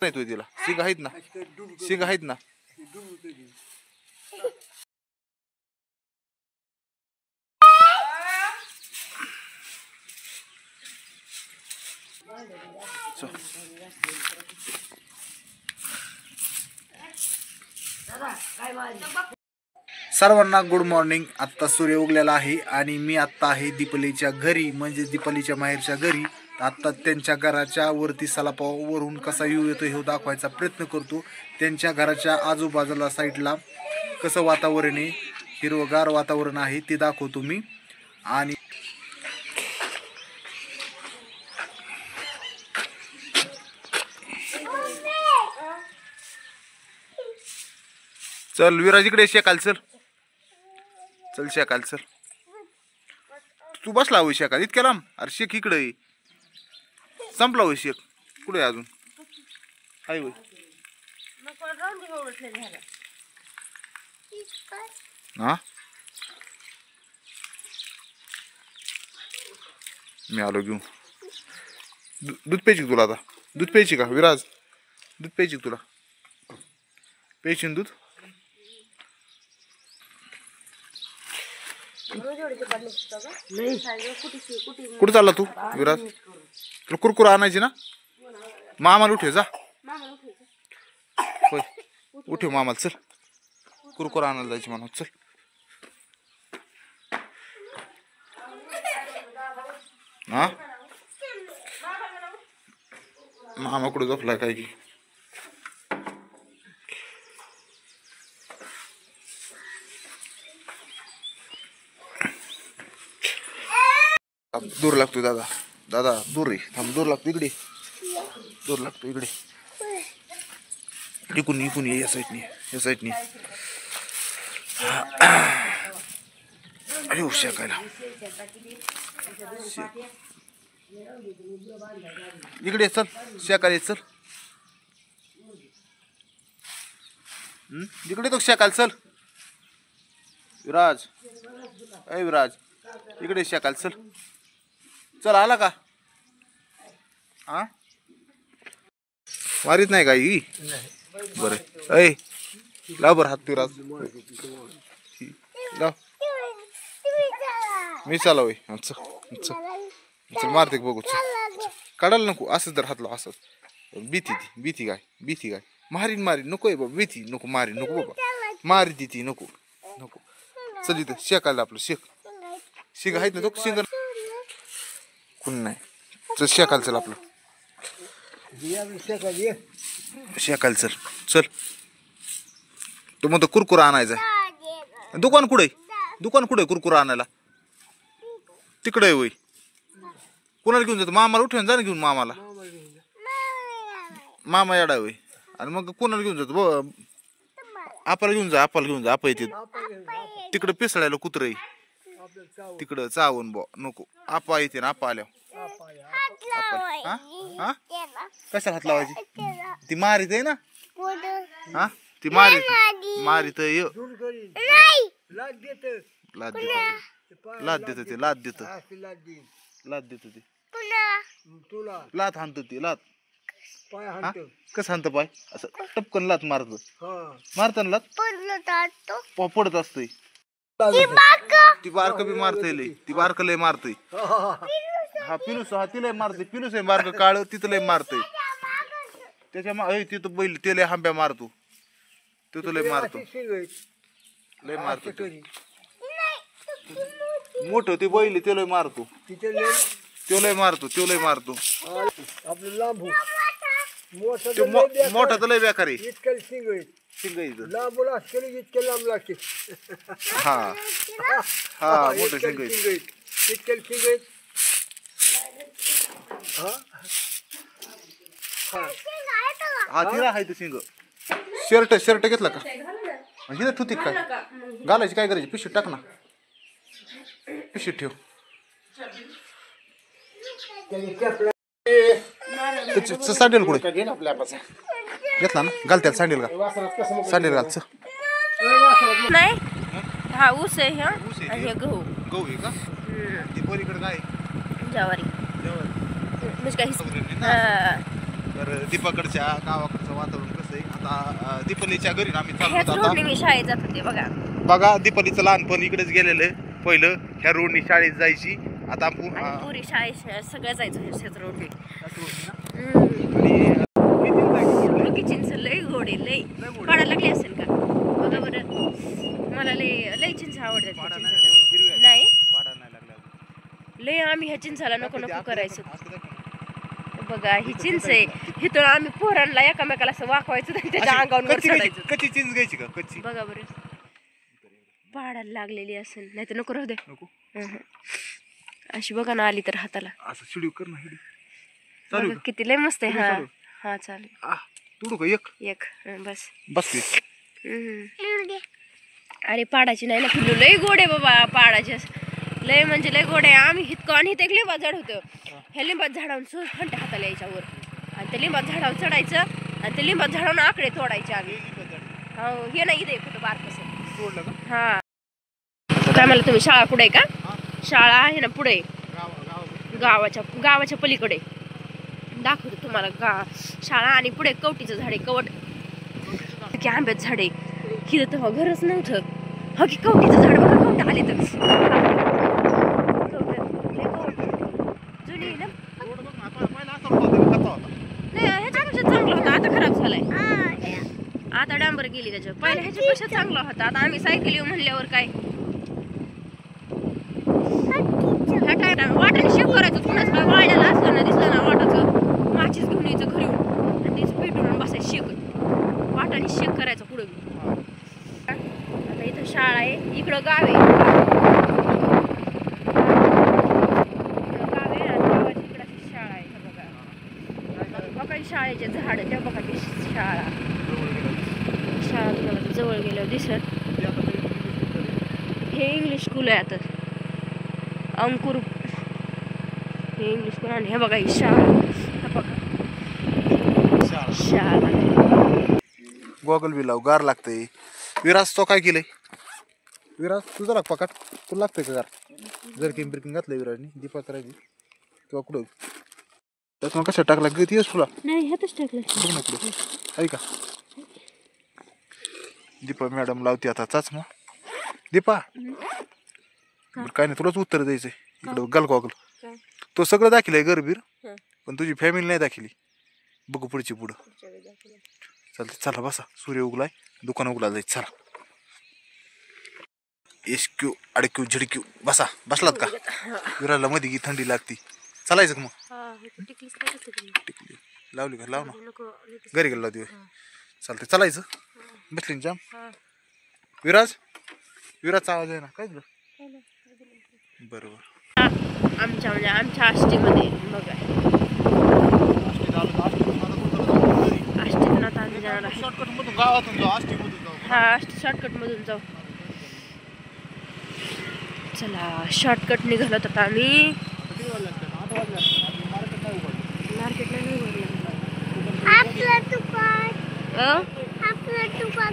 नाही तू तिला शिंग आहेत ना शिंग आहेत ना सर्वांना गुड मॉर्निंग। आत्ता सूर्य उगलेला आहे आणि मी आत्ता आहे दीपलीच्या घरी म्हणजे दीपलीच्या माहेरच्या घरी। आत्ता त्यांच्या घराच्या वरती सलापावरून कसा व्ह्यू येतो हे दाखवायचा प्रयत्न करतो। त्यांच्या घराच्या आजूबाजूला साईडला कसं वातावरण आहे, हिरवगार वातावरण आहे ते दाखवतो मी। आणि चल विराज इकडे शेकाल चल चल शेकाल चल तू बसला होय शेकाल इतक्या लांब? अरे शेक इकडे संपला होय शेक कुठे अजून हाय होय हा मी आलो घेऊन दूध प्यायची तुला आता दूध प्यायची का विराज दूध प्यायची तुला प्यायची दूध कुठे चालला तू विराज तुला कुरकुरा आणायची ना मामाला उठे जा होय उठे मामाला चल कुरकुरा आणायला जायची म्हणा चल हा मामा कुठे झोपलाय काय की दूर लागतो दादा दादा दूर रे थांब दूर लागतो इकडे दूर लागतो इकडे इकून इकून ये या साईडनी अरे शेकायला इकडे चल शेकायला चल इकडे तो शेकाल चल विराज अय विराज इकडे शेकाल चल चल आला का हा मारीत नाही काही बरं अय लाव बरं हात विराज लाव मी चालव चल चल मारते बघू काढायला नको असंच जर हात लाव असंच भीती काय मारीन नको बाबा भीती नको मारी नको बाबा मारी ती नको नको चल इथं शेकायला आपलं शेक आहेत ना तो शेंग कोण नाही चल शेकाल चल आपलं शेकाल चल चल तो म्हणतो कुरकुरा आणायचा दुकान कुठे कुरकुरा आणायला तिकडे होय कोणाला घेऊन जातो मामाला उठवून जा ना घेऊन मामा येडा होय आणि मग कोणाला घेऊन जातो आपल्याला घेऊन जा आपा येते तिकडे पिसळायला कुत्रे तिकडं चावून बो नको आपा येते ना आपा आल्या कशाला हात लावायची ती मारीत आहे ना हा ती मारीत लाद देत ते लात हाणत ती लात कसं हाणत पाय असं टपकन लात मारताना लात पडत असतोय ती बारक बी मारतय लय ती बारक लय मारतय हा पिलूस हा ती लय मारते पिलूस आहे बारक काळ तिथं लय मारतय त्याच्या तिथं बैल ते लय हांब्या मारतो तो लय मारतो मोठ ते बैल ते लय मारतो तो लय मारतो मोठा तर लय बेकार आहे हा हा मोठं शिंग हा तिला आहे शिंग शर्ट घेतला का हिला ठुती काय घालायची काय करायची पिशवीत टाक ना पिशवीत ठेव सँडल कुठे घेतला ना घाल त्याला सँडल घाल नाही हा ऊस आहे हे गहू आहे का ती पलीकडे काय ज्वारी म्हणजे काही तर दीपाकडच्या गावाकडचं वातावरण कसं आहे आता दीपालीच्या घरी आम्ही चाललो ह्याच आता रोडने मी शाळेत जात होते बघा. बघा दीपालीचं लहानपण इकडेच गेलेलं आहे. पहिलं ह्या रोडनी शाळेत जायची. आता आपण आणि पुरी शाळेत सगळं जायचं ह्याच रोडने. आणि चिंच लय गोड आहे लय. पाडायला लागली असेल का बघा बरं. मला लय चिंच आवडतात. नाही लय आम्ही ह्या चिंचाला नको नको करायचो. बघा ही चिंच आहे. हिथून आम्ही पोरांना एकामेकाला असं वाकवायचं त्याच्या अंगावर चढायचं. कच्ची चिंच घ्यायची का कच्ची? बघा बरं पाडायला लागलेली असेल नाही तर नको राहू दे. अशी बघा ना आली तर हाताला असं शिडीव कर ना. बघा किती लय मस्त आहे. हा हा चालेल. तोडू का एक बस बस अरे पाडाची नाही ना पिल्लू लय गोड आहे बाबा. पाडाची लय म्हणजे लय गोड आहे. आम्ही हितकं आणि हिथं एक लिंबात झाड होतं. ह्या लिंबात झाडावून सहज फंट्या हाताला यायच्यावर आणि त्या लिंबात झाडावर चढायचं आणि त्या लिंबात झाडावून आकडे तोडायचे आम्ही. हो हे नाही इथे कुठं बारकस. हा काय मला तुम्ही शाळा कुठे आहे का? शाळा आहे ना पुढे गावाच्या पलीकडे दाखवतो तुम्हाला शाळा आणि पुढे कवटीचं झाड आहे. कवट की आंब्याचं झाड आहे. हिथं तेव्हा घरच नव्हतं. हा की कवटीचं झाड बघा कवट आले तर जुनी ना. नाही ह्याच्यापेक्षा चांगला होता आता खराब झालाय. आता डांबर गेली त्याच्यावर. पहिला ह्याच्यापेक्षा चांगला होता. आता आम्ही सायकल येऊ म्हणल्यावर काय वाटाने शेप करायचं. कुणाच काय वाळल्याला असलं ना दिसलं ना वाटाचं माचीस घेऊन यायचं घरी आणि तेच पेटून बसायचं शेकत. वाटाने शेक करायचं पुढे. आता इथं शाळा आहे. इकडं गाव आहे. गाव आहे आणि गावाच्या इकडं शाळा आहे. बघा शाळेचे झाड त्या बघा ती शाळा तुम्हाला जवळ गेल्यावर दिसत. हे इंग्लिश स्कूल आहे. आता अंकुर हे इंग्लिश स्कूल आणि हे बघा ही शाळा. गॉगल बी लाव गार लागतंय. विराज तो काय केलंय? विराज तुझा लाग पकाट तुला लागतंय का गार? जर्किंग बिर्किंग घातलंय विराजनी. दीपा करायची किंवा कुठं त्यात मग कशा टाकला किती तुला? नाही ह्यातच टाकलं बघ ना पुढे आहे का? दीपा मॅडम लावते आता चाच मग. दीपा काय नाही तुलाच उत्तर द्यायचंय. इकडं गल गॉगल तो सगळं दाखिलंय गरबीर पण तुझी फॅमिली नाही दाखिली. बघू पुढची पुढं चालते. चला बसा. सूर्य उगलाय. दुकान उगला जायचं. चला एसक्यू अडक्यू झिडक्यू बसा. बसलात का? विराला मध्ये की थंडी लागती. चालायचं का मग? टिकली लावली का? लाव ना घरी गेला लावती. चालते चालायचं. बसली जाम. विराजचा आवाज आहे ना काय तुला? बरोबर आमच्या म्हणजे आमच्या आष्टीमध्ये बघा आष्टीतून आता आम्ही जाणार आहे. शॉर्टकट मधून गावातून जाऊ. आष्टीमधून जाऊ. हा आष्टी शॉर्टकट मधून जाऊ. चला शॉर्टकट निघालो आता आम्ही. मार्केटला नाही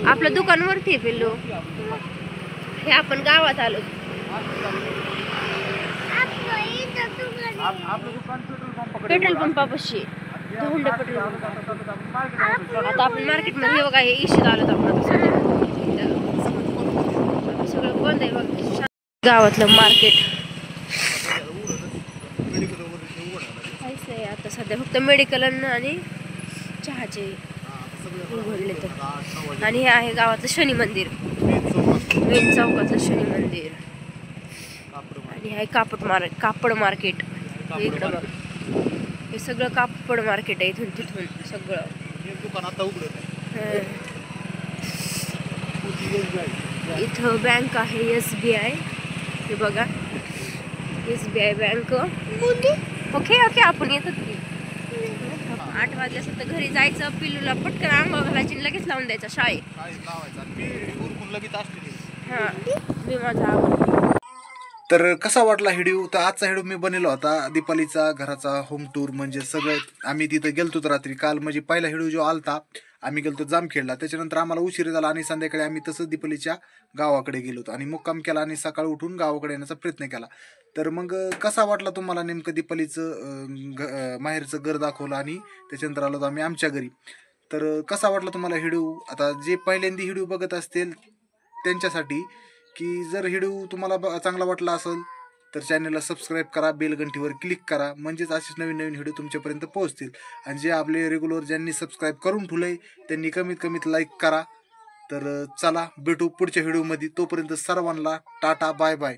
आपलं दुकान वरती आहे पिल्लू. हे आपण गावात आलो. पेट्रोल पंपापाशी होंडा पेट्रोल पंप. आता आपण मार्केट मध्ये बघा हे इशू आलो आपण सगळं बंद आहे बघा. गावातलं मार्केट आहे आता सध्या फक्त मेडिकल आणि चहाचे उघडले तर. आणि हे आहे गावातलं शनी मंदिर. मेन चौकातलं शनी मंदिर. आणि हे कापड मार्केट. इकडं बघ हे सगळं कापड मार्केट आहे. इथून तिथून सगळं दुकान आता उघडत. इथं बँक आहे SBI. हे बघा SBI बँक. ओके ओके आपण येतो. 8 वाजले असं तर घरी जायचं. पिल्लूला पटकन आंघोळ घालायची लगेच लावून द्यायचं शाळेत. हा मी माझा. तर कसा वाटला व्हिडिओ? तर आजचा व्हिडिओ मी बनवला होता दीपालीचा घराचा होम टूर. म्हणजे सगळं आम्ही तिथं गेलतो रात्री काल. म्हणजे पहिला व्हिडिओ जो आलता आम्ही गेलो जामखेडला. त्याच्यानंतर आम्हाला उशीर झाला आणि संध्याकाळी आम्ही तसंच दीपालीच्या गावाकडे गेलो होतो आणि मुक्काम केला आणि सकाळी उठून गावाकडे येण्याचा प्रयत्न केला. तर मग कसा वाटला तुम्हाला नेमकं दीपालीचं माहेरचं घर दाखवलं आणि त्याच्यानंतर आलो आम्ही आमच्या घरी. तर कसा वाटला तुम्हाला व्हिडिओ? आता जे पहिल्यांदा व्हिडिओ बघत असतील त्यांच्यासाठी की जर व्हिडिओ तुम्हाला चांगला वाटला असेल तर चॅनलला सबस्क्राईब करा, बेल घंटीवर क्लिक करा, म्हणजेच असेच नवीन नवीन व्हिडिओ तुमच्यापर्यंत पोहोचतील. आणि जे आपले रेग्युलर ज्यांनी सबस्क्राईब करून ठेवलंय त्यांनी कमीत कमीत लाईक करा. तर चला भेटू पुढच्या व्हिडिओमध्ये. तोपर्यंत सर्वांना टाटा बाय बाय.